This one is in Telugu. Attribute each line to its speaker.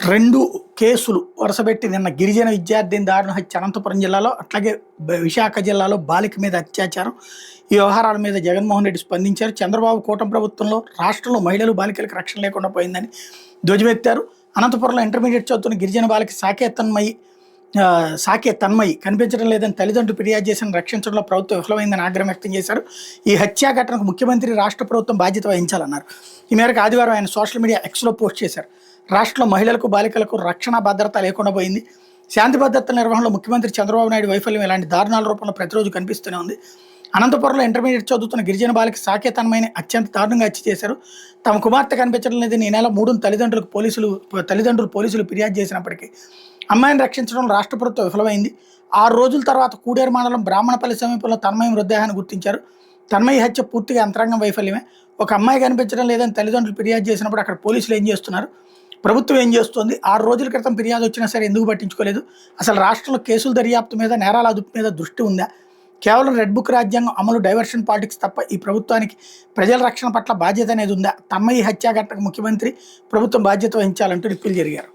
Speaker 1: 2 కేసులు వరుసపెట్టి నిన్న గిరిజన విద్యార్థిని దారుణ హత్య అనంతపురం జిల్లాలో, అట్లాగే విశాఖ జిల్లాలో బాలిక మీద అత్యాచారం. ఈ వ్యవహారాల మీద జగన్మోహన్ రెడ్డి స్పందించారు. చంద్రబాబు కూటమి ప్రభుత్వంలో రాష్ట్రంలో మహిళలు, బాలికలకు రక్షణ లేకుండా పోయిందని ధ్వజమెత్తారు. అనంతపురంలో ఇంటర్మీడియట్ చదువుతున్న గిరిజన బాలిక సాకే తన్మయి కనిపించడం లేదని తల్లిదండ్రులు ఫిర్యాదు చేసిన రక్షించడంలో ప్రభుత్వం విఫలమైందని ఆగ్రహం వ్యక్తం చేశారు. ఈ హత్యా ఘటనకు ముఖ్యమంత్రి, రాష్ట్ర ప్రభుత్వం బాధ్యత వహించాలన్నారు. ఈ మేరకు ఆదివారం ఆయన సోషల్ మీడియా ఎక్స్లో పోస్ట్ చేశారు. రాష్ట్రంలో మహిళలకు, బాలికలకు రక్షణ భద్రత లేకుండా పోయింది. శాంతి భద్రతల నిర్వహణలో ముఖ్యమంత్రి చంద్రబాబు నాయుడు వైఫల్యం ఇలాంటి దారుణాల రూపంలో ప్రతిరోజు కనిపిస్తూనే ఉంది. అనంతపురంలో ఇంటర్మీడియట్ చదువుతున్న గిరిజన బాలిక సాకే తన్మయిని అత్యంత దారుణంగా హత్య చేశారు. తమ కుమార్తె కనిపించడం లేదని ఈ నెల 3న తల్లిదండ్రులు పోలీసులు ఫిర్యాదు చేసినప్పటికీ అమ్మాయిని రక్షించడం రాష్ట్ర ప్రభుత్వం విఫలమైంది. 6 రోజుల తర్వాత కూడేరు మండలం బ్రాహ్మణపల్లి సమీపంలో తన్మయి మృతదేహాన్ని గుర్తించారు. తన్మయి హత్య పూర్తిగా యంత్రాంగం వైఫల్యమే. ఒక అమ్మాయి కనిపించడం లేదని తల్లిదండ్రులు ఫిర్యాదు చేసినప్పుడు అక్కడ పోలీసులు ఏం చేస్తున్నారు? ప్రభుత్వం ఏం చేస్తోంది? 6 రోజుల క్రితం ఫిర్యాదు వచ్చినా సరే ఎందుకు పట్టించుకోలేదు? అసలు రాష్ట్రంలో కేసుల దర్యాప్తు మీద, నేరాల అదుపు మీద దృష్టి ఉందా? కేవలం రెడ్ బుక్ రాజ్యాంగం అమలు, డైవర్షన్ పాలిటిక్స్ తప్ప ఈ ప్రభుత్వానికి ప్రజల రక్షణ పట్ల బాధ్యత అనేది ఉందా? తన్మయి హత్యాఘటనకు ముఖ్యమంత్రి, ప్రభుత్వం బాధ్యత వహించాలంటూ నిప్పులు జరిగారు.